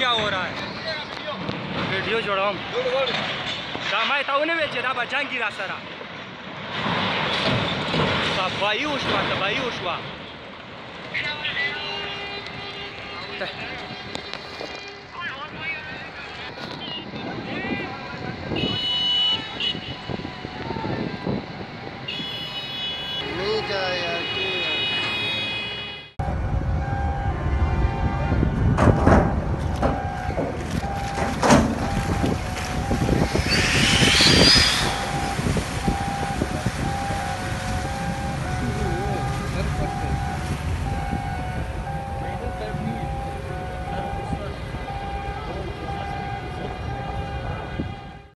क्या हो रहा है? वीडियो जोड़ो damai tahu ne veje da ba jangira sara tabayushwa